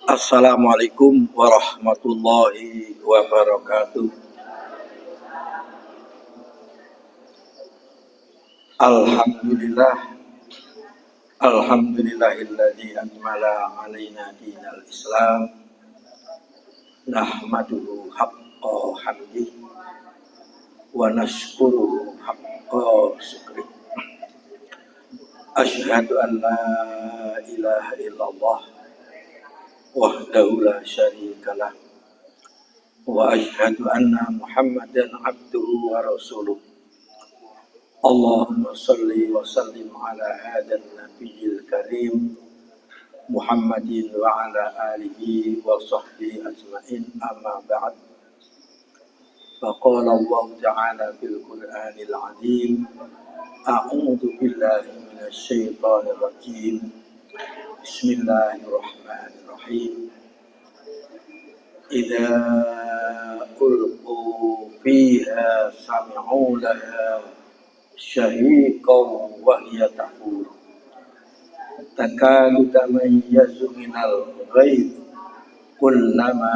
Assalamualaikum warahmatullahi wabarakatuh. Alhamdulillah, alhamdulillahilladzi akmala alaina dinal Islam. Nahmaduhu haqqa hamdih wa nashkuruhu haqqa syukrih. Asyhadu an la ilaha illallah wahdahu la syarikalah wa asyhadu anna Muhammadan abduhu wa rasuluh. Allahumma salli wa sallim ala hadan nabiyil karim Muhammadin wa ala alihi wa sahbihi ajma'in, amma ba'd. Faqala Allah ta'ala fil Qur'anil azim, a'udzu billahi minasy syaithanir rajim. Bismillahirrahmanirrahim. Idza ulqu fiha sami'u laha syahiqan wa hiya tafur takadu tamayyazu minal ghaib kullama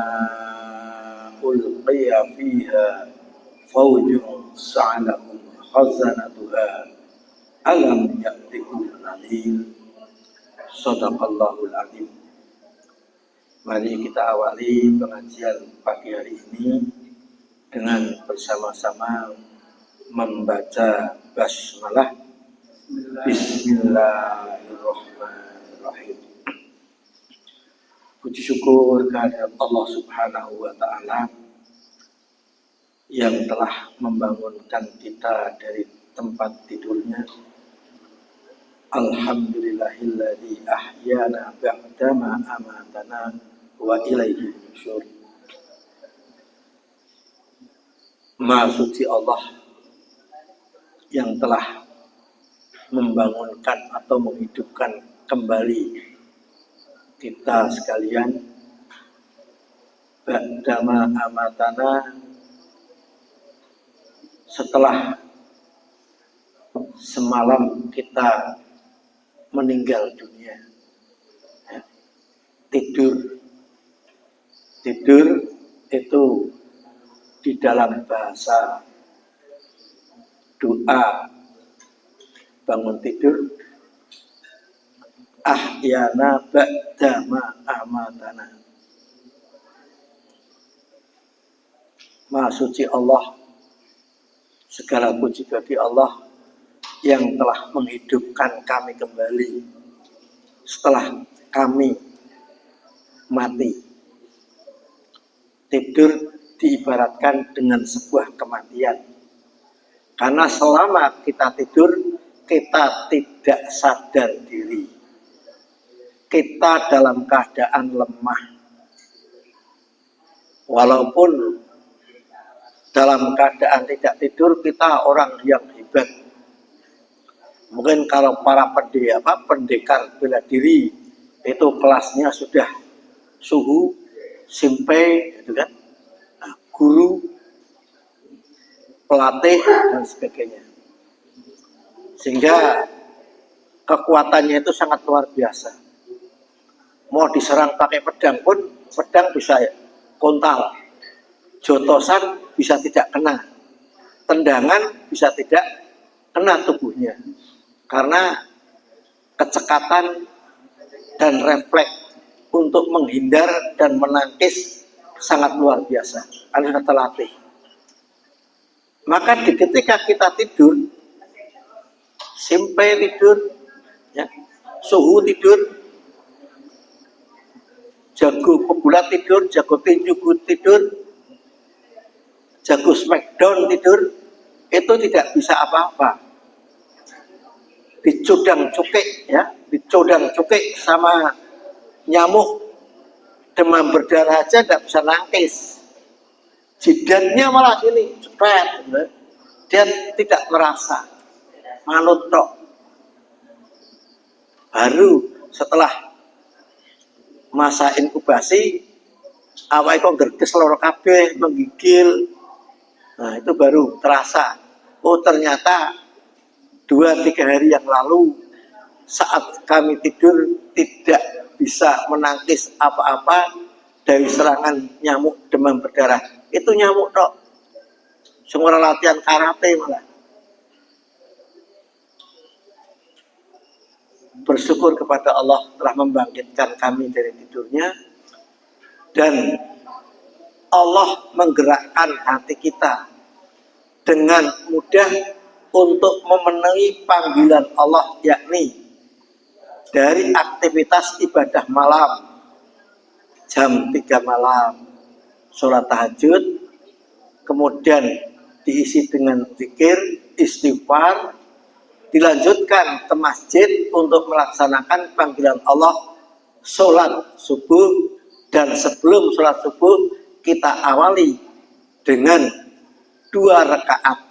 ulqiya fiha fawjun sa'alahum khazanatuha alam ya'tikum nadhir. Shadaqallahul azim. Mari kita awali pengajian pagi hari ini dengan bersama-sama membaca basmalah. Bismillahirrahmanirrahim. Puji syukur kehadirat Allah Subhanahu wa ta'ala yang telah membangunkan kita dari tempat tidurnya. Alhamdulillahilladzi ahyana ba'dama amatana wa ilaihi nusyur. Maha suci Allah yang telah membangunkan atau menghidupkan kembali kita sekalian ba'dama amatana, setelah semalam kita meninggal dunia. Tidur itu di dalam bahasa doa bangun tidur, ahyana ba'dama amatana. Maha suci Allah, segala puji bagi Allah yang telah menghidupkan kami kembali setelah kami mati. Tidur diibaratkan dengan sebuah kematian, karena selama kita tidur kita tidak sadar diri, kita dalam keadaan lemah. Walaupun dalam keadaan tidak tidur kita orang yang hebat. Mungkin kalau para pendekar bela diri itu kelasnya sudah suhu, simpai, gitu kan, nah, guru, pelatih dan sebagainya. Sehingga kekuatannya itu sangat luar biasa. Mau diserang pakai pedang pun, pedang bisa kontal, jotosan bisa tidak kena, tendangan bisa tidak kena tubuhnya, karena kecekatan dan refleks untuk menghindar dan menangkis sangat luar biasa, harus terlatih. Maka ketika kita tidur, simpai tidur, ya, suhu tidur, jago pembulat tidur, jago tinju tidur, jago smackdown tidur, itu tidak bisa apa-apa. Dicodang cukik, ya, dicodang cukik sama nyamuk demam berdarah aja tidak bisa nangkis. Jidatnya malah sini cepet, dia tidak merasa, manut tok. Baru setelah masa inkubasi, awake kok gerges loro kabeh, menggigil. Nah, itu baru terasa. Oh, ternyata 2-3 hari yang lalu saat kami tidur tidak bisa menangkis apa-apa dari serangan nyamuk demam berdarah. Itu nyamuk tok. Semua latihan karate malah. Bersyukur kepada Allah telah membangkitkan kami dari tidurnya, dan Allah menggerakkan hati kita dengan mudah untuk memenuhi panggilan Allah, yakni dari aktivitas ibadah malam, jam 3 malam sholat tahajud, kemudian diisi dengan zikir, istighfar, dilanjutkan ke masjid untuk melaksanakan panggilan Allah sholat subuh, dan sebelum sholat subuh kita awali dengan 2 rakaat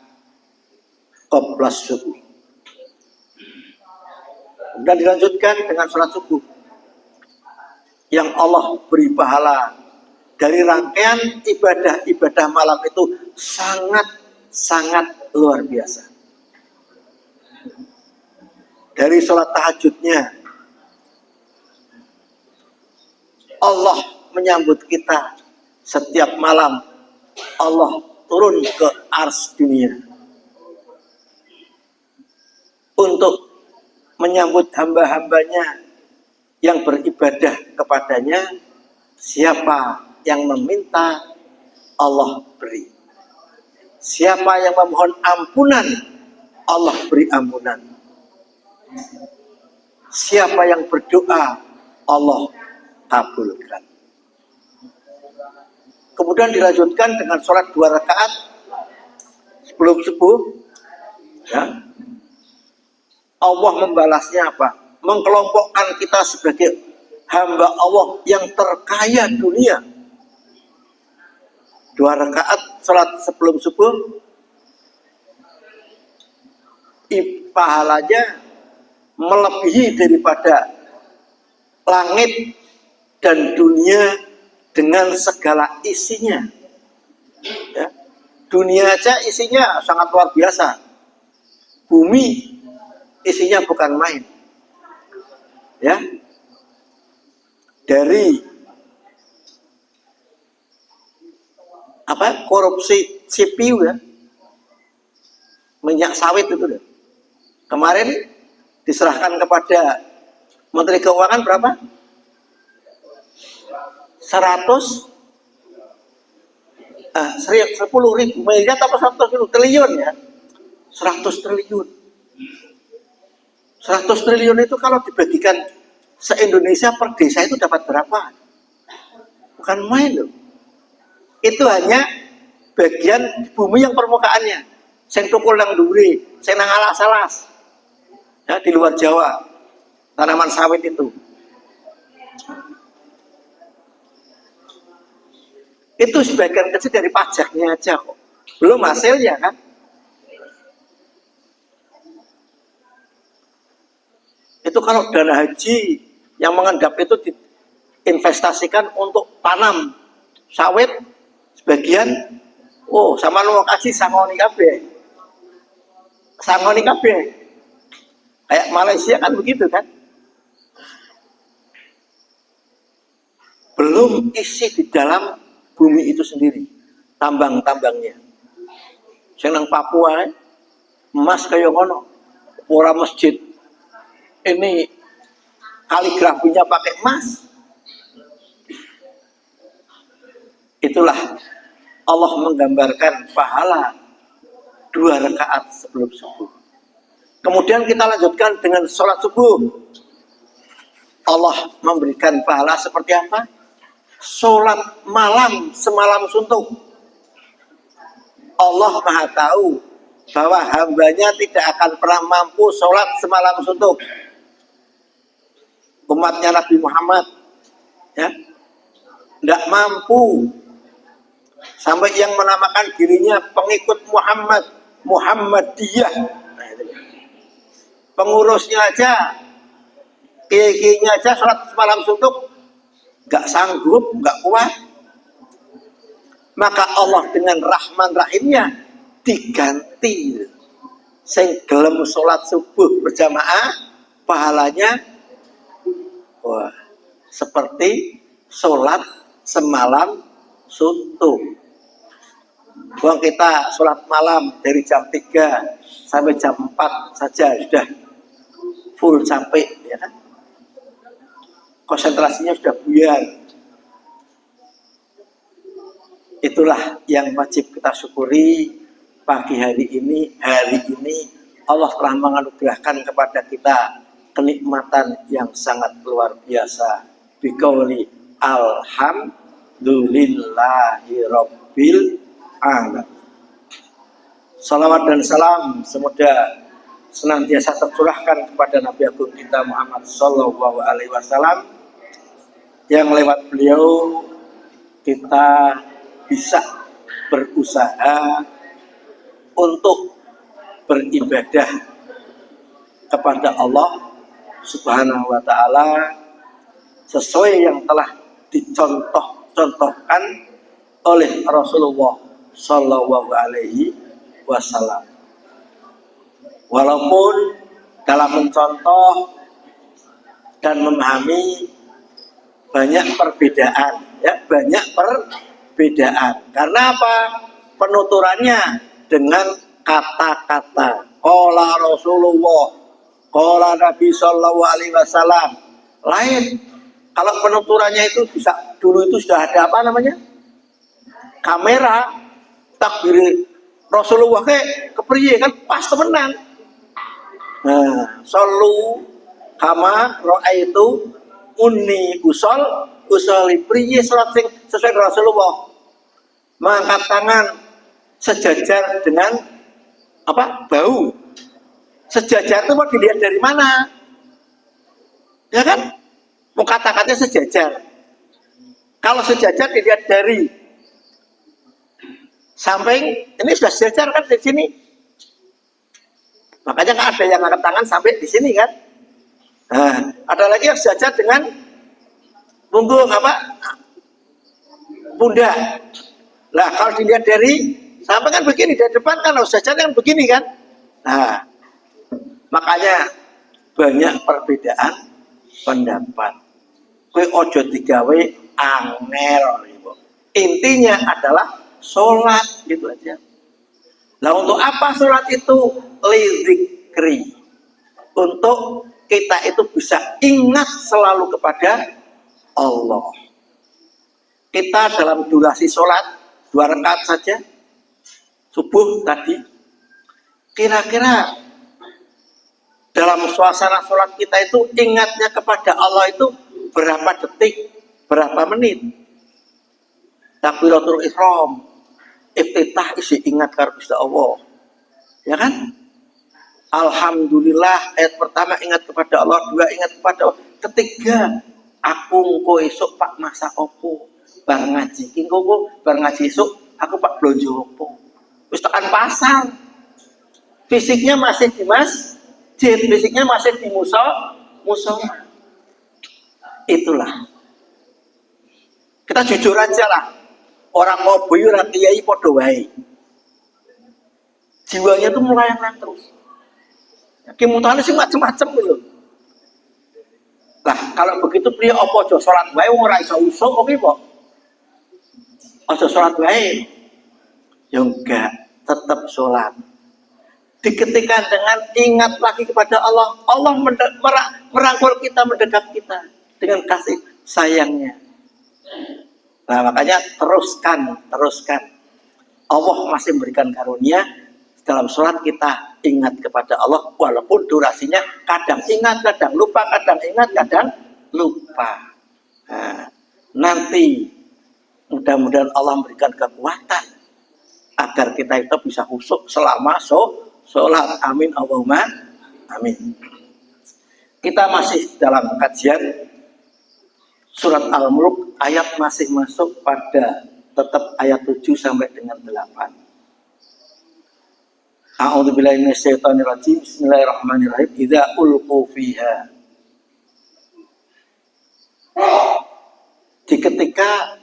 qoblas subuh, dan dilanjutkan dengan sholat subuh yang Allah beri pahala. Dari rangkaian ibadah-ibadah malam itu sangat luar biasa. Dari sholat tahajudnya, Allah menyambut kita setiap malam. Allah turun ke ars dunia untuk menyambut hamba-hambanya yang beribadah kepadanya. Siapa yang meminta, Allah beri. Siapa yang memohon ampunan, Allah beri ampunan. Siapa yang berdoa, Allah kabulkan. Kemudian dilanjutkan dengan sholat 2 rakaat sebelum subuh. Ya. Allah membalasnya apa? Mengkelompokkan kita sebagai hamba Allah yang terkaya dunia. 2 rakaat sholat sebelum subuh, pahalanya melebihi daripada langit dan dunia dengan segala isinya. Ya. Dunia aja isinya sangat luar biasa. Bumi isinya bukan main. Ya. Dari korupsi CPU, ya, minyak sawit itu deh. Kemarin diserahkan kepada Menteri Keuangan berapa? 10.000 miliar atau 100 triliun, ya? 100 triliun. 100 triliun itu kalau dibagikan se-Indonesia per desa itu dapat berapa? Bukan main loh. Itu hanya bagian bumi yang permukaannya. Sing tukul nang duri, sing nang alas-alas. Ya, di luar Jawa, tanaman sawit itu. Itu sebagian kecil dari pajaknya aja kok. Belum hasilnya kan. Itu kalau dana haji yang mengendap itu diinvestasikan untuk tanam sawit, sebagian sama lu kasih sangoni kabeh. Sangoni kabeh. Kayak Malaysia kan begitu kan. Belum isi di dalam bumi itu sendiri, tambang-tambangnya. Sing nang Papua emas kaya ngono. Ora masjid ini kaligrafinya pakai emas. Itulah Allah menggambarkan pahala 2 rakaat sebelum subuh. Kemudian kita lanjutkan dengan sholat subuh. Allah memberikan pahala seperti apa? Sholat malam semalam suntuk. Allah Maha tahu bahwa hambanya tidak akan pernah mampu sholat semalam suntuk. Umatnya Nabi Muhammad, ya, tidak mampu. Sampai yang menamakan dirinya pengikut Muhammad Muhammadiyah. Nah, itu. Pengurusnya aja, kiai-kiainya aja sholat malam suntuk nggak sanggup, nggak kuat. Maka Allah dengan Rahman Rahimnya diganti. Sing gelem sholat subuh berjamaah pahalanya wah, seperti sholat semalam suntuk. Buang kita sholat malam dari jam 3 sampai jam 4 saja sudah full sampai, ya kan? Konsentrasinya sudah buyar. Itulah yang wajib kita syukuri pagi hari ini. Hari ini Allah telah menganugerahkan kepada kita kenikmatan yang sangat luar biasa. Biqauli alhamdulillahi rabbil alamin. Salawat dan salam semoga senantiasa tercurahkan kepada Nabi Agung kita Muhammad Sallallahu Alaihi Wasallam, yang lewat beliau kita bisa berusaha untuk beribadah kepada Allah Subhanahu wa Ta'ala sesuai yang telah dicontohkan oleh Rasulullah Sallallahu Alaihi Wasallam. Walaupun dalam mencontoh dan memahami banyak perbedaan, ya, banyak perbedaan. Karena apa? Penuturannya dengan kata-kata. Qala Rasulullah, qala Nabi Sallallahu Alaihi Wasallam. Lain. Kalau penuturannya itu bisa, dulu itu sudah ada apa namanya? Kamera, takbir Rasulullah kepriye kan pas temenan. Nah, sallu kama ra'aitu unni usoli priye salat sing sesuai Rasulullah. Mengangkat tangan sejajar dengan apa? Bau. Sejajar itu mau dilihat dari mana? Ya kan? Mau kata-katanya sejajar. Kalau sejajar dilihat dari samping, ini sudah sejajar kan di sini. Makanya kan ada yang angkat tangan sampai di sini kan. Nah, ada lagi yang sejajar dengan punggung apa? Pundak. Nah, kalau dilihat dari samping kan begini, dari depan kan harus sejajar kan begini kan. Nah, makanya banyak perbedaan pendapat. Kowe ojo digawe angel. Intinya adalah sholat, gitu aja. Nah, untuk apa sholat itu? Lidzikri. Untuk kita itu bisa ingat selalu kepada Allah. Kita dalam durasi sholat 2 rakaat saja, subuh tadi, kira-kira dalam suasana sholat kita itu ingatnya kepada Allah itu berapa detik, berapa menit? Takbiratul ihram, iftitah isi ingat karo Gusti Allah. Ya kan? Alhamdulillah, ayat pertama ingat kepada Allah, 2 ingat kepada Allah, ketiga aku engko esuk Pak masak opo, bar ngaji ki engko bar ngaji esuk aku Pak blonjo opo. Wis tekan pasar. Fisiknya masih di masjid, fisiknya masih di musola. Itulah. Kita jujur aja lah. Orang mau boyo ora kiai padha wae. Jiwanya tuh melayang-layang terus. Kemutane sih macam-macam lho. Lah, kalau begitu priye apa aja salat wae ora iso usuk oke kok. Aja salat wae. Ya enggak, tetap salat. Diketikkan dengan ingat lagi kepada Allah. Allah merangkul kita, mendekat kita dengan kasih sayangnya. Nah, makanya teruskan. Allah masih memberikan karunia. Dalam sholat kita ingat kepada Allah, walaupun durasinya kadang ingat, kadang lupa, kadang ingat, kadang lupa. Nah, nanti mudah-mudahan Allah memberikan kekuatan agar kita itu bisa khusyuk selama sholat. Amin Allahumma amin. Kita masih dalam kajian surat Al-Mulk, ayat masih masuk pada tetap ayat 7 sampai dengan 8. A'udzubillahi minasyaitonirrajim. Bismillahirrahmanirrahim. Idza ulqu fiha. Di ketika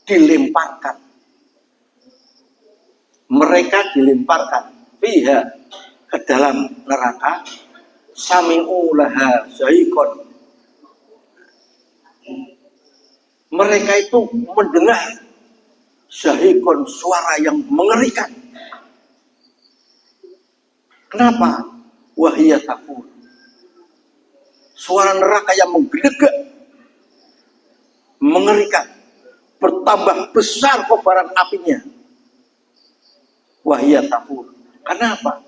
dilemparkan, mereka dilemparkan fiha, ke dalam neraka, sami'u laha zaikon. Mereka itu mendengar zahikon, suara yang mengerikan. Kenapa? Wahiyya taqul. Suara neraka yang menggelegak, mengerikan, bertambah besar kobaran apinya. Wahiyya taqul. Kenapa?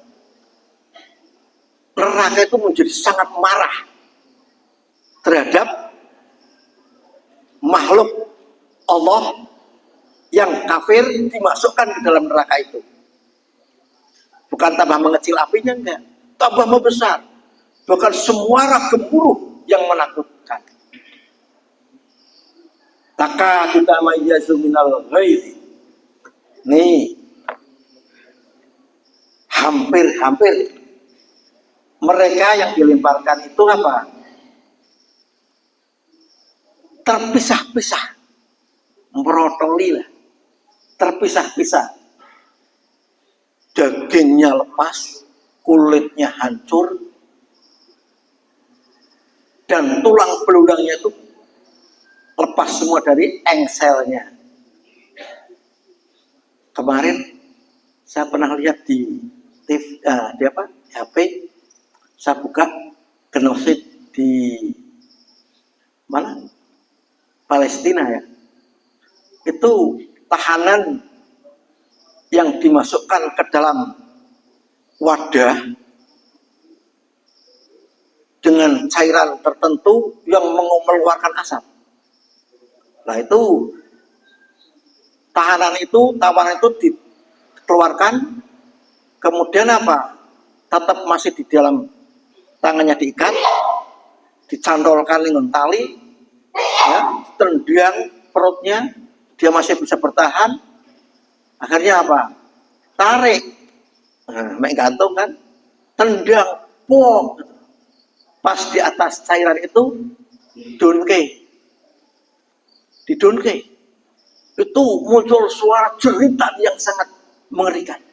Neraka itu menjadi sangat marah terhadap makhluk Allah yang kafir dimasukkan ke dalam neraka itu. Bukan tambah mengecil apinya, enggak, tambah membesar. Bahkan suara gemuruh yang menakutkan. Taka kita mayyazu minal ghairi. Nih, hampir mereka yang dilemparkan itu apa? Terpisah-pisah, merotoli lah, terpisah-pisah. Dagingnya lepas, kulitnya hancur, dan tulang belulangnya itu lepas semua dari engselnya. Kemarin saya pernah lihat di TV, di apa? HP, saya buka genosid di mana? Palestina ya. Itu tahanan yang dimasukkan ke dalam wadah dengan cairan tertentu yang mengeluarkan asap. Nah itu tawanan itu dikeluarkan, kemudian apa? Tetap masih di dalam tangannya diikat, dicantolkan dengan tali, ya, tendang perutnya, dia masih bisa bertahan. Akhirnya apa? Tarik, main gantung kan, tendang, pok, pas di atas cairan itu, di donke, itu muncul suara jeritan yang sangat mengerikan.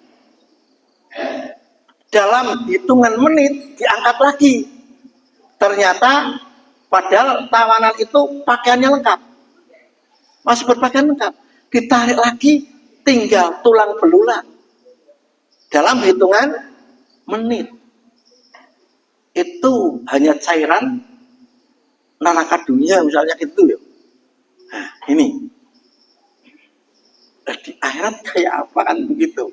Dalam hitungan menit diangkat lagi. Ternyata padahal tawanan itu pakaiannya lengkap, masih berpakaian lengkap, ditarik lagi, tinggal tulang belulang. Dalam hitungan menit. Itu hanya cairan neraka dunia misalnya gitu ya. Nah, ini. Di akhirat kayak apaan begitu?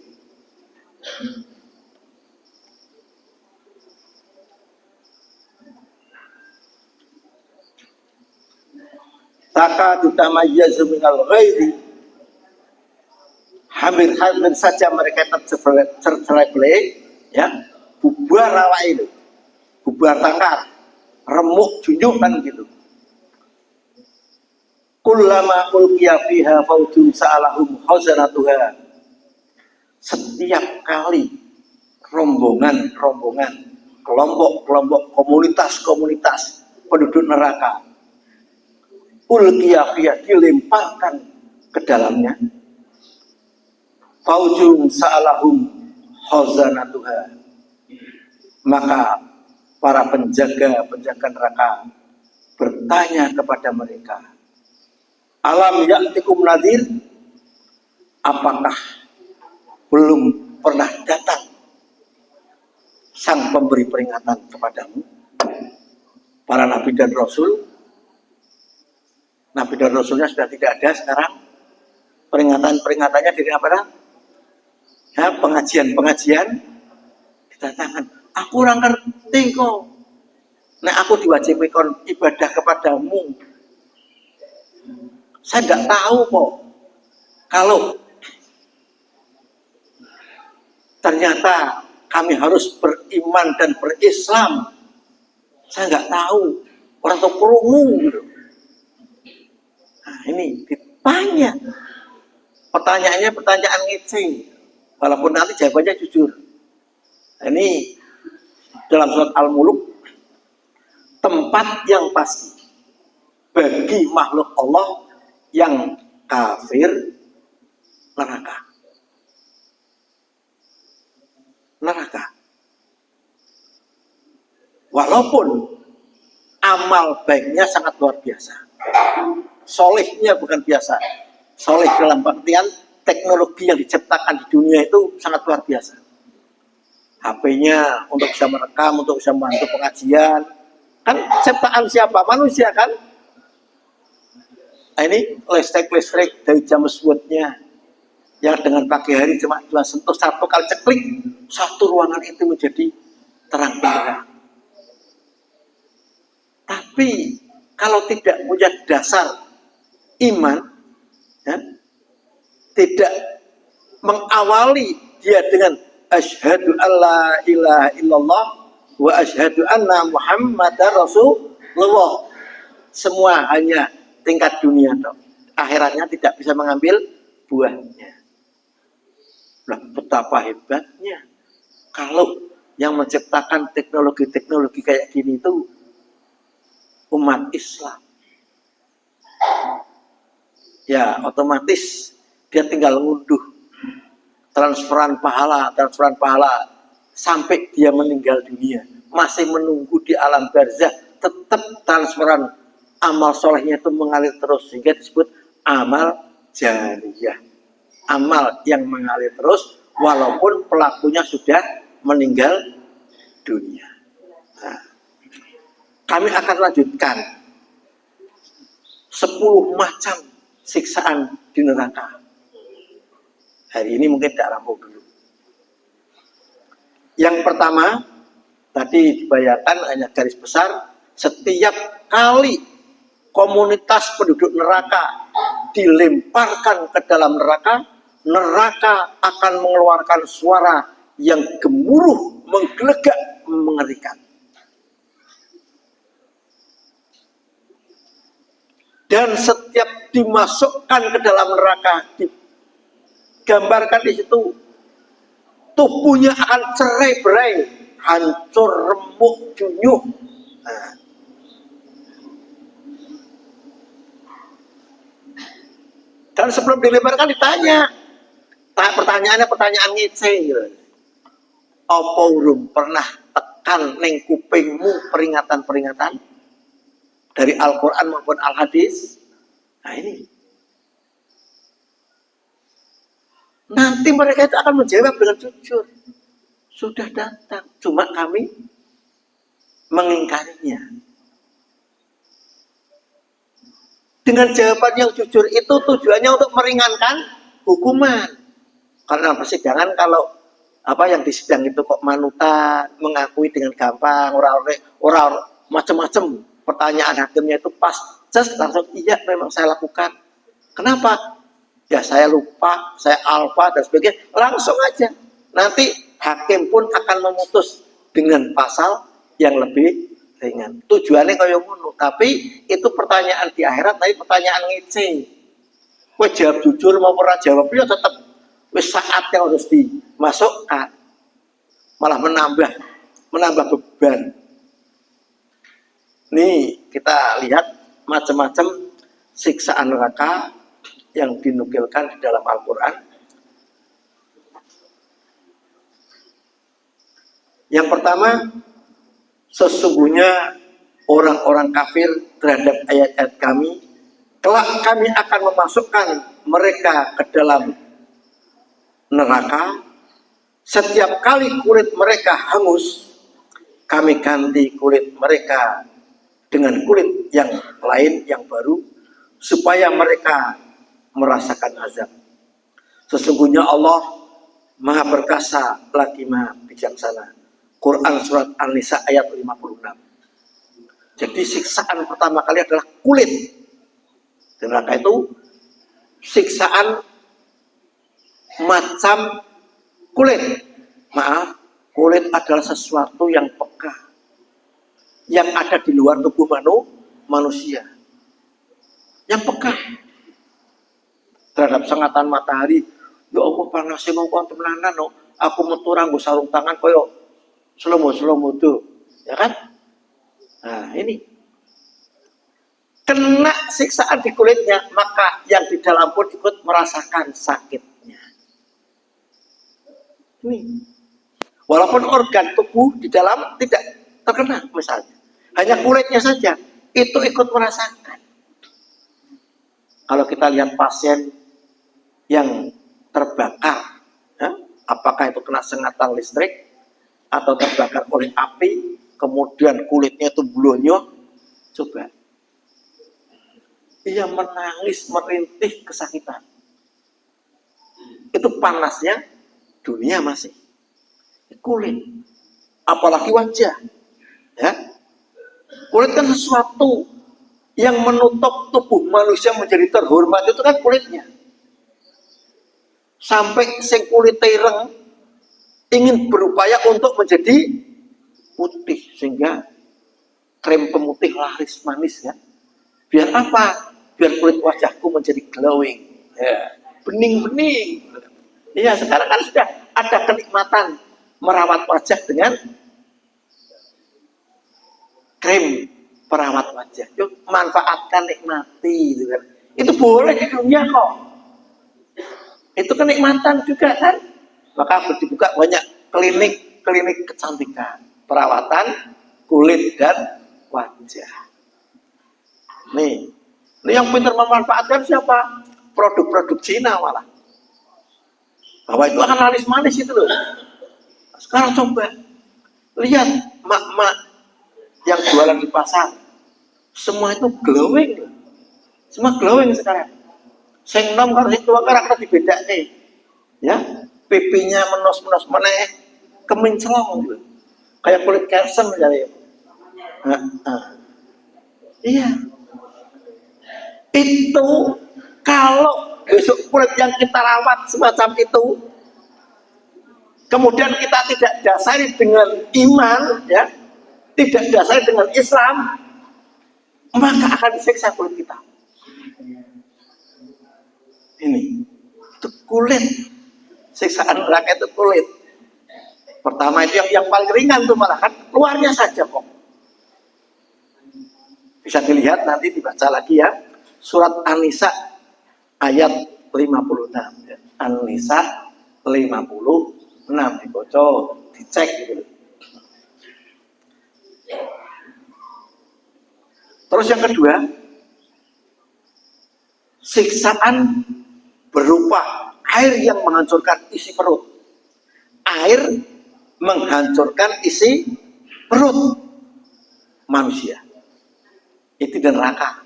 Taka tutamayyazu minal ghairi. Hampir saja mereka tercerai-berai, ya, bubar awak itu, bubar tangkar, remuk junjung kan gitu. Kullama ulqiya fiha faujun sa'alahum khazanatuha. Setiap kali rombongan, kelompok, komunitas penduduk neraka ulqiya fiha, dilemparkan ke dalamnya, faujun sa'alahum khazanatuha, maka para penjaga neraka bertanya kepada mereka, alam ya'tikum nadhir, apakah belum pernah datang sang pemberi peringatan kepadamu? Para nabi dan rasul, nabi dan rasulnya sudah tidak ada sekarang. Peringatannya dari apa? Ya, pengajian didatangkan. Aku orang ngerti kok. Nek aku diwajibkan ibadah kepadamu, saya tidak tahu kok. Kalau ternyata kami harus beriman dan berislam, saya nggak tahu. Orang tua perungu gitu. Nah, ini ditanya. Pertanyaannya pertanyaan ngece. Walaupun nanti jawabannya jujur. Ini dalam surat Al-Muluk, tempat yang pasti bagi makhluk Allah yang kafir, neraka. Neraka. Walaupun amal baiknya sangat luar biasa, solehnya bukan biasa. Soleh dalam pengertian teknologi yang diciptakan di dunia itu sangat luar biasa. HP-nya untuk bisa merekam, untuk bisa membantu pengajian. Kan ciptaan siapa? Manusia kan? Nah, ini listrik dari James Watt-nya yang dengan pagi hari cuma sentuh satu kali ceklik, satu ruangan itu menjadi terang benderang. Tapi kalau tidak punya dasar iman, ya, tidak mengawali dia dengan asyhadu alla ilaha illallah wa asyhadu anna muhammadar rasulullah, semua hanya tingkat dunia toh. Akhiratnya tidak bisa mengambil buahnya. Nah, betapa hebatnya kalau yang menciptakan teknologi-teknologi kayak gini itu umat Islam. Ya, otomatis dia tinggal ngunduh transferan pahala sampai dia meninggal dunia, masih menunggu di alam barzah, tetap transferan amal solehnya itu mengalir terus, sehingga disebut amal jariyah, amal yang mengalir terus walaupun pelakunya sudah meninggal dunia. Nah, kami akan lanjutkan 10 macam siksaan di neraka. Hari ini mungkin tidak rampung dulu. Yang pertama, tadi dibayarkan hanya garis besar, setiap kali komunitas penduduk neraka dilemparkan ke dalam neraka, neraka akan mengeluarkan suara yang gemuruh, menggelegak, mengerikan. Dan setiap dimasukkan ke dalam neraka, digambarkan di situ, tubuhnya akan cerai-berai, hancur, remuk, junyuh. Nah. Dan sebelum dilemparkan ditanya, pertanyaannya pertanyaan ngece gitu. Apa urung pernah tekan neng kupingmu peringatan-peringatan dari Al-Quran maupun Al-Hadis? Nah ini. Nanti mereka itu akan menjawab dengan jujur. Sudah datang, cuma kami mengingkarinya. Dengan jawaban yang jujur itu tujuannya untuk meringankan hukuman. Karena persidangan kalau yang di sidang itu kok manutan, mengakui dengan gampang, orang macam-macam pertanyaan hakimnya itu pas, just langsung iya memang saya lakukan. Kenapa? Ya saya lupa, saya alfa dan sebagainya, langsung aja. Nanti hakim pun akan memutus dengan pasal yang lebih ringan. Tujuannya kayak ngono, tapi itu pertanyaan di akhirat, tapi pertanyaan ngece. Kowe jawab jujur mau ora jawab ya tetap wis saatnya harus dimasukkan. Malah menambah beban. Nih kita lihat macam-macam siksaan neraka yang dinukilkan di dalam Al-Quran. Yang pertama, sesungguhnya orang-orang kafir terhadap ayat-ayat kami, kelak kami akan memasukkan mereka ke dalam neraka. Setiap kali kulit mereka hangus, kami ganti kulit mereka dengan kulit yang lain, yang baru, supaya mereka merasakan azab. Sesungguhnya Allah Maha Perkasa lagi Maha Bijaksana. Quran surat An-Nisa ayat 56. Jadi siksaan pertama kali adalah kulit. Dan neraka itu siksaan macam kulit. Maaf, kulit adalah sesuatu yang peka, yang ada di luar tubuh manusia, yang peka terhadap sengatan matahari, Ya Allah panasnya mau kok temenanan no. Aku metu nggo sarung tangan koyo slomo-slomo tuh. Ya kan? Nah, ini kena siksaan di kulitnya, maka yang di dalam pun ikut merasakan sakitnya. Ini. Walaupun organ tubuh di dalam tidak terkena misalnya. Hanya kulitnya saja itu ikut merasakan. Kalau kita lihat pasien yang terbakar, ya, apakah itu kena sengatan listrik atau terbakar oleh api, kemudian kulitnya itu blonyo, coba. Ia menangis, merintih kesakitan. Itu panasnya dunia masih. Kulit, apalagi wajah. Ya. Kulit kan sesuatu yang menutup tubuh manusia menjadi terhormat, itu kan kulitnya. Sampai sing kulit ireng ingin berupaya untuk menjadi putih, sehingga krem pemutih laris manis ya. Biar apa? Biar kulit wajahku menjadi glowing, ya, bening-bening. Iya, sekarang kan sudah ada kenikmatan merawat wajah dengan krim perawat wajah. Yuk manfaatkan, nikmati, gitu kan. Itu boleh di dunia kok. Itu kenikmatan juga kan. Maka dibuka banyak klinik kecantikan, perawatan kulit dan wajah. Nih, ini yang pintar memanfaatkan siapa? Produk-produk Cina malah. Bahwa itu akan laris manis itu loh. Sekarang coba lihat mak-mak yang jualan di pasar, semua itu glowing, semua glowing sekarang. Sing nom karo sing tua karakter dibedakne, ya, pipinya menos-menos meneh, kemenclong gitu. Kayak kulit kersem misalnya. Iya. Itu kalau besok kulit yang kita rawat semacam itu, kemudian kita tidak dasari dengan iman, ya, tidak dasari dengan Islam, maka akan disiksa kulit kita. Ini itu kulit, siksaan neraka itu kulit. Pertama itu yang paling ringan tuh, malah kan luarnya saja kok. Bisa dilihat nanti dibaca lagi ya, surat An-Nisa ayat 56 ya. An-Nisa 56 dibaca, dicek gitu. Terus yang kedua, siksaan berupa air yang menghancurkan isi perut. Air menghancurkan isi perut manusia. Itu di neraka.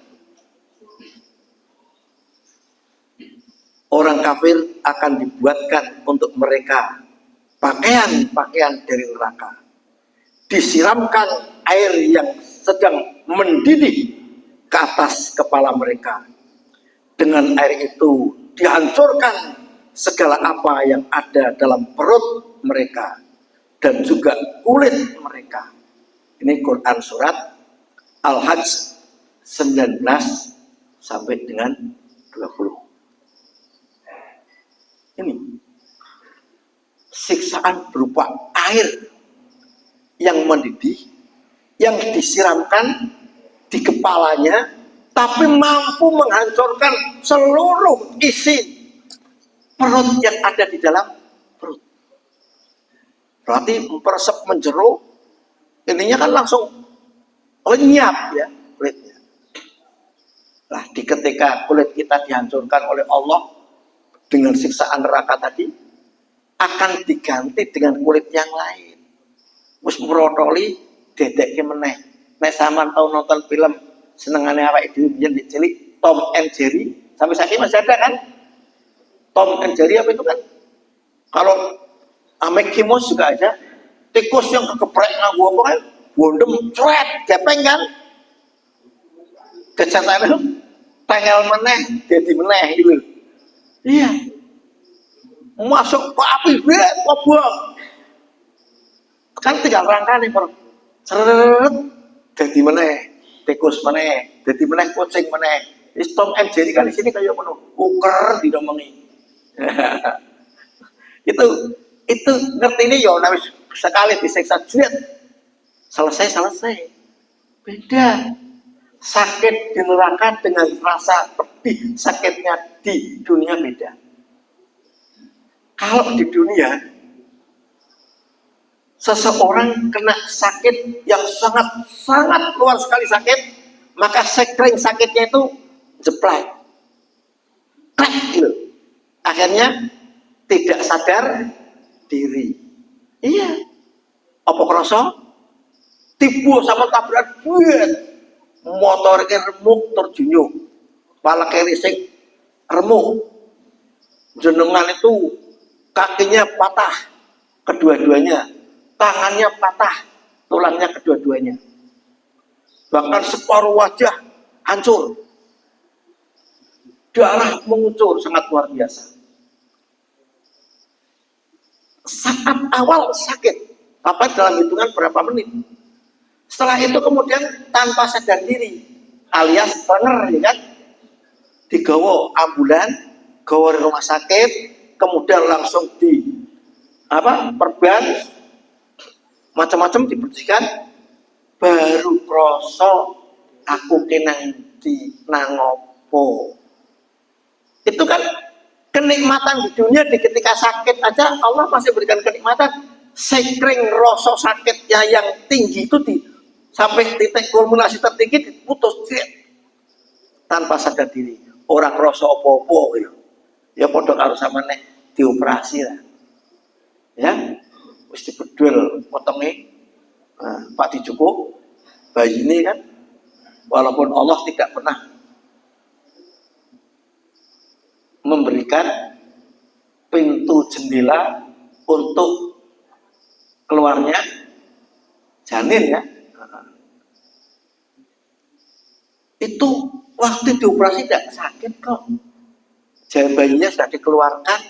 Orang kafir akan dibuatkan untuk mereka pakaian-pakaian dari neraka. Disiramkan air yang sedang mendidih ke atas kepala mereka. Dengan air itu dihancurkan segala apa yang ada dalam perut mereka dan juga kulit mereka. Ini Quran surat Al-Hajj 19 sampai dengan 20. Ini siksaan berupa air yang mendidih, yang disiramkan di kepalanya, tapi mampu menghancurkan seluruh isi perut yang ada di dalam perut. Berarti memperesep menjeruk, ininya kan langsung lenyap ya kulitnya. Nah, ketika kulit kita dihancurkan oleh Allah dengan siksaan neraka tadi, akan diganti dengan kulit yang lain. Wis merotoli dedek meneh. Nek sampean tau nonton film senengane awake dhewe biyen cilik, Tom and Jerry, sampai saiki masih ada kan? Tom and Jerry apa itu kan? Kalau Mickey Mouse juga ada. Tikus yang kegeprek nganggo apa kan? Bondem cuet, gepeng kan? Kejatane tengel meneh, dadi meneh gitu. Iya. Masuk ke api, kobong. Kan tinggal rangkane kok. Seret, dadi meneh, tikus meneh, dadi meneh kucing meneh. Wis Tom and Jerry kan di sini kayak ngono. Uker diomongi. itu itu ngerti ini ya wis sekali disiksa juit selesai. Beda sakit di neraka dengan rasa pedih sakitnya di dunia beda. Kalau di dunia seseorang kena sakit yang sangat luar sekali sakit, maka sekring sakitnya itu jeplak, krek gitu. Akhirnya tidak sadar diri. Iya. Apa kroso? Tibu sama tabrakan buat motornya remuk terjunyuh, pala kerisik remuk, jenengan itu kakinya patah kedua-duanya, tangannya patah, tulangnya kedua-duanya, bahkan separuh wajah hancur, darah mengucur sangat luar biasa. Saat awal sakit, apa dalam hitungan berapa menit. Setelah itu kemudian tanpa sadar diri, alias tenger, ya kan, digawa ambulan, gawa rumah sakit, kemudian langsung di perban, macam-macam dibersihkan, baru kroso aku kenang di nangopo. Itu kan kenikmatan di dunia di ketika sakit aja Allah masih berikan kenikmatan. Sekring rasa sakitnya yang tinggi itu sampai titik kulminasi tertinggi diputus tanpa sadar diri. Orang rasa opo-opo ya padha karo samane dioperasi lah. Ya, wis dibedul potongnya, Pak dijupuk bayi ini kan, walaupun Allah tidak pernah memberikan pintu jendela untuk keluarnya janin ya. Itu waktu dioperasi tidak sakit kok. Bayinya sudah dikeluarkan,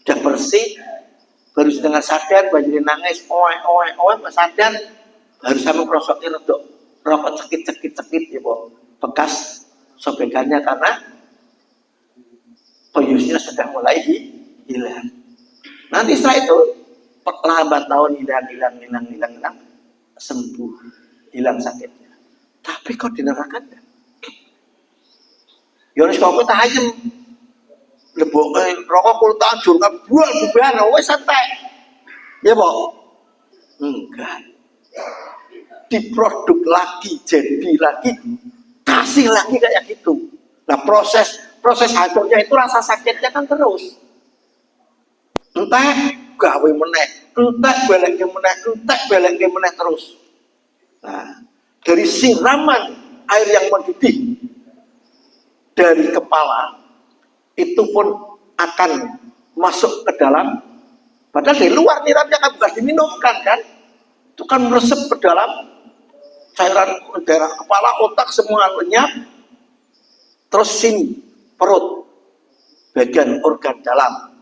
sudah bersih, baru dengan sadar bayinya nangis, sadar, baru sama prosoknya rokok cekit ya bekas sobekannya karena biusnya sudah mulai hilang. Nanti setelah itu lambat tahun hilang, sembuh, hilang sakitnya. Tapi kok di neraka enggak? Yoris kok tak ayem, lebok rokok kulit tajur, buat bubar, wes santai, ya boh, enggak, diproduk lagi, jadi lagi, kasih lagi kayak gitu. Nah proses hancurnya itu rasa sakitnya kan terus. Entah gawe meneh, entah balik meneh terus. Nah, dari siraman air yang mendidih dari kepala itu pun akan masuk ke dalam, padahal di luar nirapnya kan bukan diminumkan kan, itu kan meresep ke dalam cairan daerah kepala, otak semua lenyap, terus sini perut, bagian organ dalam,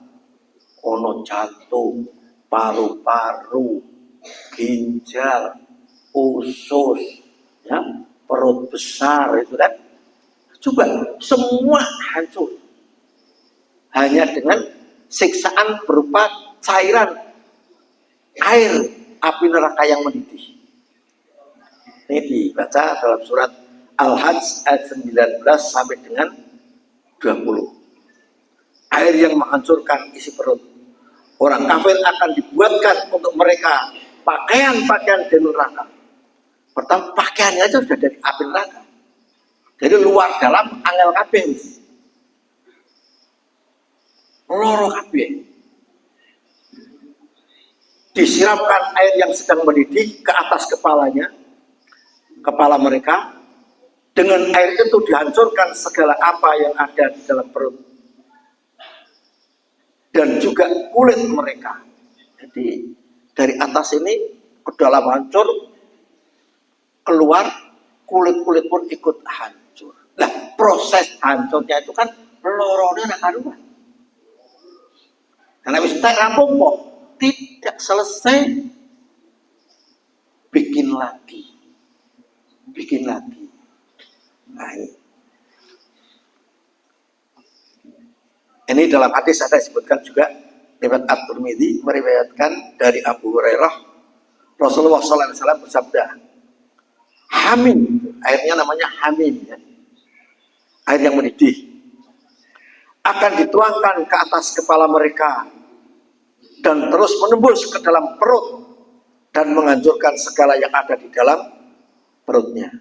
ono jantung, paru-paru, ginjal, usus, ya, perut besar itu kan. Coba semua hancur hanya dengan siksaan berupa cairan air api neraka yang mendidih. Ini dibaca dalam surat Al-Hajj ayat 19 sampai dengan 20. Air yang menghancurkan isi perut. Orang kafir akan dibuatkan untuk mereka pakaian-pakaian di neraka. Pertama pakaiannya aja sudah dari api neraka. Jadi luar dalam angel kabeh. Loro kabeh. Disiramkan air yang sedang mendidih ke atas kepalanya, kepala mereka. Dengan air itu dihancurkan segala apa yang ada di dalam perut. Dan juga kulit mereka. Jadi dari atas ini ke dalam hancur, keluar kulit-kulit pun ikut hancur. Nah, proses hancurnya itu kan lorone nak karuan. Karena wis tak rampung kok, tidak selesai, bikin lagi. Nah, ini dalam hadis ada disebutkan juga riwayat At-Tirmidzi meriwayatkan dari Abu Hurairah, Rasulullah SAW bersabda, hamim, airnya namanya hamim ya, air yang mendidih, akan dituangkan ke atas kepala mereka dan terus menembus ke dalam perut dan menghancurkan segala yang ada di dalam perutnya.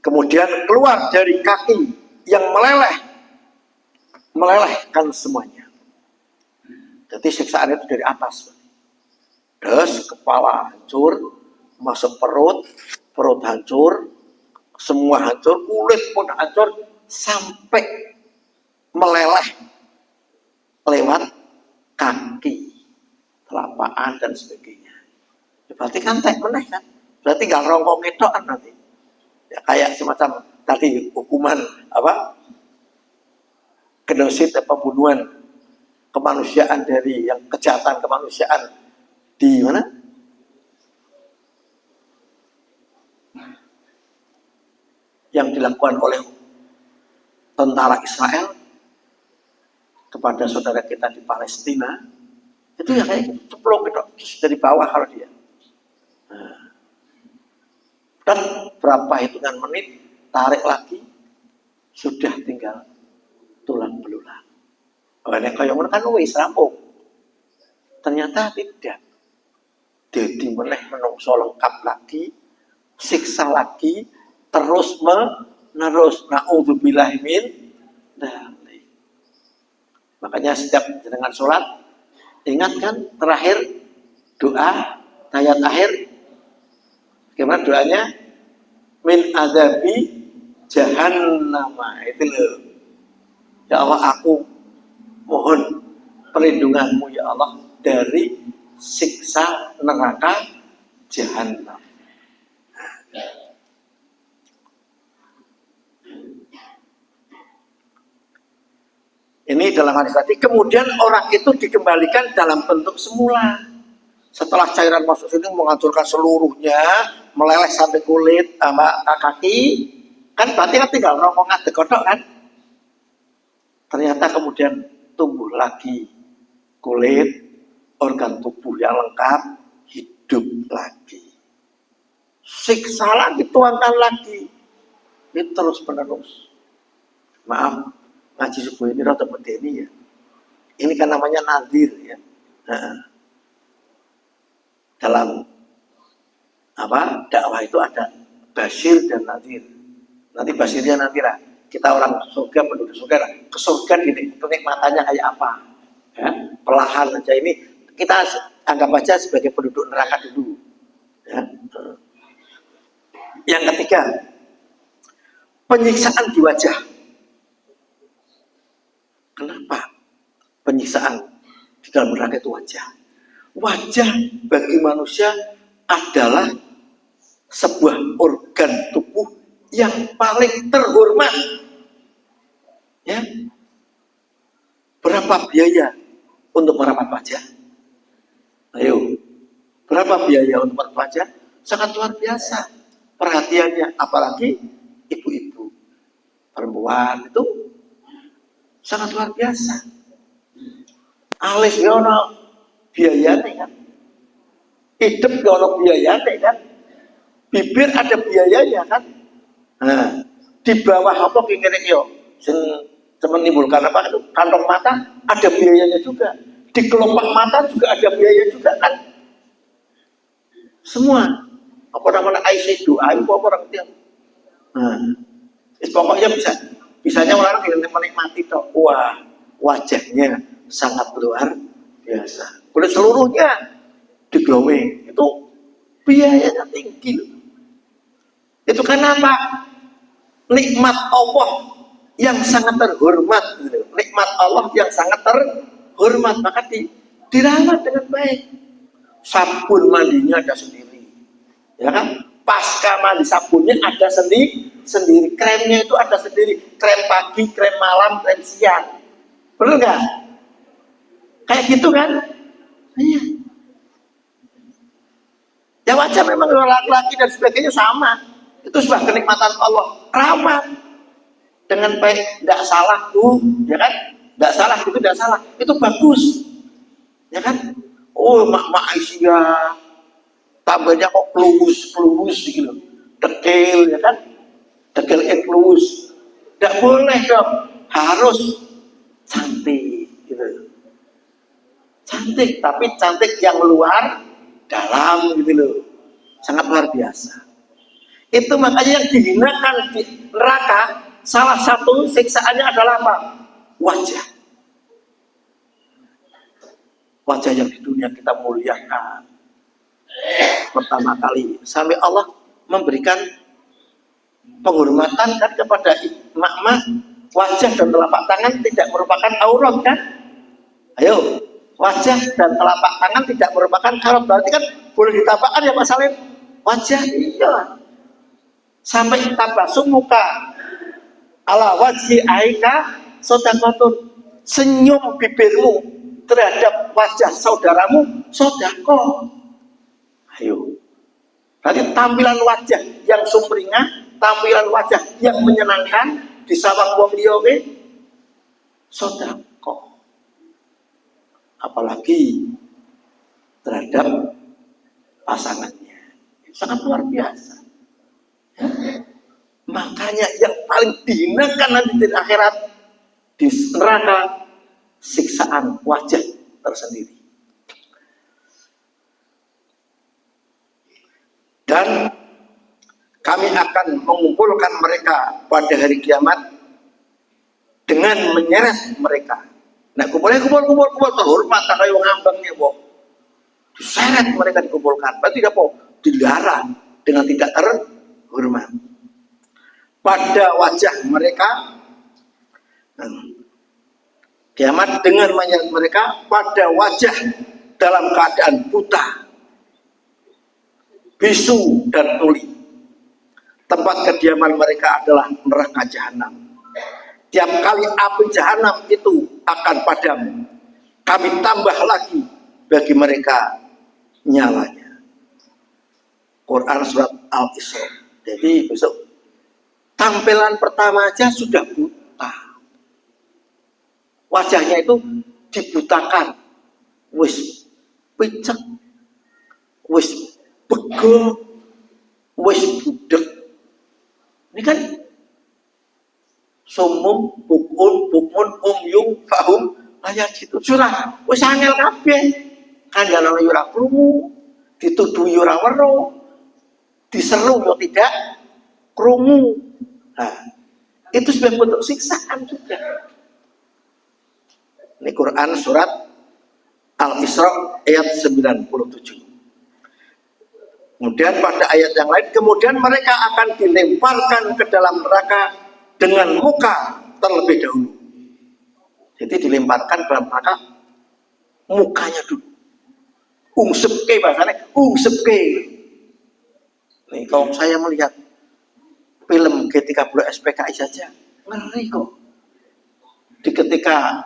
Kemudian keluar dari kaki yang melelehkan semuanya. Jadi siksaan itu dari atas. Terus kepala hancur, masuk perut, perut hancur, semua hancur, kulit pun hancur, sampai meleleh lewat kaki, telapaan dan sebagainya. Ya, berarti kan tek meneh kan, berarti gak rongkong ngetokan nanti. Ya kayak semacam tadi hukuman apa? Genosid, pembunuhan kemanusiaan dari yang kejahatan kemanusiaan di mana? Yang dilakukan oleh tentara Israel kepada saudara kita di Palestina, itu ya kayak gitu, ceplok gitu, terus dari bawah kalau dia. Nah, dan berapa hitungan menit, tarik lagi, sudah tinggal tulang belulang. Makanya kayak mana kan wis rampung. Ternyata tidak. Jadi meneh menungso lengkap lagi, siksa lagi, terus menerus. Na'udzubillah min dzalik. Makanya setiap dengan sholat, ingatkan terakhir doa ayat akhir. Gimana doanya? Min adzabi jahannam. Itu loh. Ya Allah, aku mohon perlindunganmu ya Allah dari siksa neraka jahannam. Ini dalam hadis tadi. Kemudian orang itu dikembalikan dalam bentuk semula. Setelah cairan masuk sini menghancurkan seluruhnya, meleleh sampai kulit sama kaki, kan berarti kan tinggal rongkong adek kodok kan. Ternyata kemudian tumbuh lagi kulit, organ tubuh yang lengkap, hidup lagi. Siksa lagi, tuangkan lagi. Ini terus menerus. Maaf, ngaji subuh ini rada medeni ya. Ini kan namanya nadir ya. Dalam apa dakwah itu ada basyir dan nadir. Nanti basyirnya nanti lah. Kita orang surga, penduduk surga, ke surga kenikmatannya kayak apa? Ya, perlahan aja ini kita anggap aja sebagai penduduk neraka dulu. Ya. Yang ketiga, penyiksaan di wajah. Kenapa penyiksaan di dalam neraka itu wajah? Wajah bagi manusia adalah sebuah organ tubuh yang paling terhormat. Ya. Berapa biaya untuk merawat wajah? Ayo, berapa biaya untuk merawat wajah? Sangat luar biasa perhatiannya, apalagi ibu-ibu, perempuan itu sangat luar biasa. Alis ya ono biayanya kan, hidup ya ono biayanya kan, bibir ada biayanya kan. Nah, di bawah apa kira-kira yo, menimbulkan apa itu kantong mata ada biayanya juga, di kelopak mata juga ada biaya juga kan. Semua apa namanya eyeshadow, apa orang tiap. Nah, pokoknya bisanya orang yang menikmati toh, wah wajahnya sangat luar biasa. Kulit seluruhnya di glowing itu biayanya tinggi. Itu kenapa? Nikmat Allah yang sangat terhormat, nikmat Allah yang sangat terhormat, maka dirawat dengan baik. Sabun mandinya ada sendiri, ya kan? Pasca mandi sabunnya ada sendiri, kremnya itu ada sendiri, krem pagi, krem malam, krem siang, bener nggak? Kayak gitu kan? Iya. Ya wajar memang laki-laki dan sebagainya sama. Itu sebuah kenikmatan Allah. Rawat dengan baik, tidak salah tuh, ya kan? Tidak salah itu tidak salah. Itu bagus. Ya kan? Oh, mak-mak Aisyah, tambahnya kok pelurus gitu. Dekil, ya kan? Dekil pelurus. Tidak boleh dong, harus cantik gitu. Cantik, tapi cantik yang luar dalam gitu loh. Sangat luar biasa. Itu makanya yang dihinakan di neraka, salah satu siksaannya adalah apa? Wajah. Wajah yang di dunia kita muliakan pertama kali sampai Allah memberikan penghormatan kan kepada emak-emak. Wajah dan telapak tangan tidak merupakan aurat kan? Ayo, wajah dan telapak tangan tidak merupakan aurat, berarti kan boleh ditampakkan ya Pak Salim? Wajah iya. Sampai tabasum muka ala wajhi aika sodakotun, senyum bibirmu terhadap wajah saudaramu sodako. Ayo, berarti tampilan wajah yang sumringah, tampilan wajah yang menyenangkan di sawang wong liya sodako, apalagi terhadap pasangannya, sangat luar biasa. Makanya yang paling dihinakan nanti di akhirat, di neraka, siksaan wajah tersendiri. Dan kami akan mengumpulkan mereka pada hari kiamat dengan menyeret mereka. Nah, kumpul terhormat, tak kayak ngambangnya, boh. Diseret mereka dikumpulkan. Berarti tidak boh, dilarang dengan tidak terhormat. Pada wajah mereka, kiamat dengan menyeret mereka pada wajah dalam keadaan buta, bisu dan tuli. Tempat kediaman mereka adalah neraka jahanam. Tiap kali api jahanam itu akan padam, kami tambah lagi bagi mereka nyalanya. Quran surat Al-Isra. Jadi besok tampilan pertama aja sudah buta. Wajahnya itu dibutakan. Wis picek, wis begel, wis budek. Ini kan sumum bukmun umyung fahum ayat itu surah wis angel kabeh, kandhane ora krungu, dituduh ora weruh, diseru yo tidak krungu. Nah, itu sebagai bentuk siksaan juga. Ini Quran surat Al-Isra ayat 97. Kemudian pada ayat yang lain, kemudian mereka akan dilemparkan ke dalam neraka dengan muka terlebih dahulu. Jadi dilemparkan dalam neraka mukanya dulu. Ungsepke bahasanya, ungsepke. Nih kalau saya melihat film G30 SPKI saja, ngeri kok. Di ketika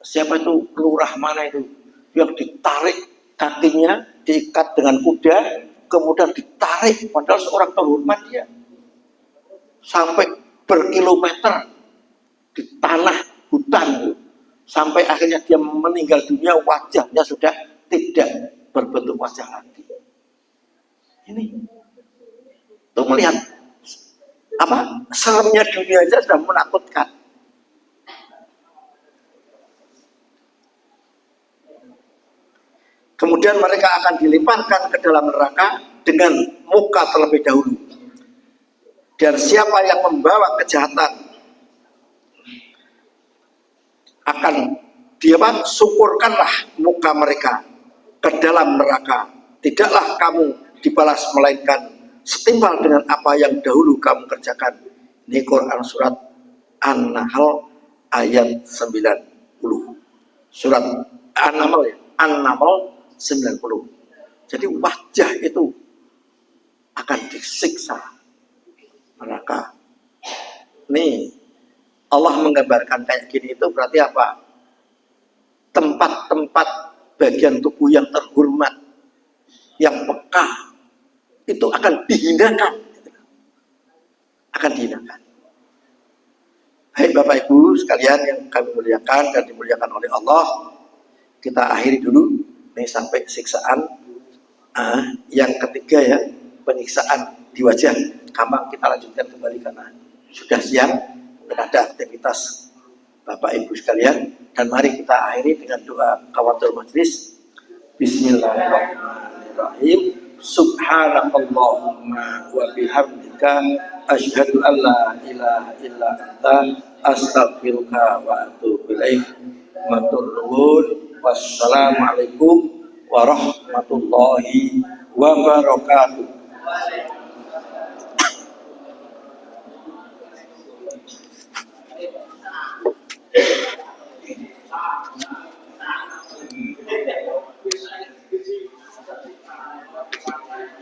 siapa itu lurah mana itu yang ditarik kakinya, diikat dengan kuda, kemudian ditarik, padahal seorang terhormat dia, sampai berkilometer di tanah hutan, sampai akhirnya dia meninggal dunia, wajahnya sudah tidak berbentuk wajah lagi. Ini untuk melihat apa seremnya dunia aja sudah menakutkan. Kemudian mereka akan dilemparkan ke dalam neraka dengan muka terlebih dahulu. Dan siapa yang membawa kejahatan akan syukurkanlah muka mereka ke dalam neraka. Tidaklah kamu dibalas melainkan setimpal dengan apa yang dahulu kamu kerjakan. Ini Quran surat An-Nahl ayat 90. Surat An-Nahl ya, An-Nahl 90. Jadi wajah itu akan disiksa neraka. Nih Allah menggambarkan kayak gini itu berarti apa? Tempat-tempat bagian tubuh yang terhormat, yang peka, itu akan dihinakan. Akan dihinakan. Hai Bapak Ibu sekalian yang kami muliakan dan dimuliakan oleh Allah, kita akhiri dulu nih sampai siksaan yang ketiga ya, penyiksaan di wajah. Gampang kita lanjutkan kembali karena sudah siang dan ada aktivitas Bapak Ibu sekalian. Dan mari kita akhiri dengan doa kawatul majlis. Bismillahirrahmanirrahim. Subhanakallahumma wa bihamdika asyhadu an la ilaha illa anta astaghfiruka wa atubu ilaik. Matur nuwun. Wassalamualaikum warahmatullahi wabarakatuh.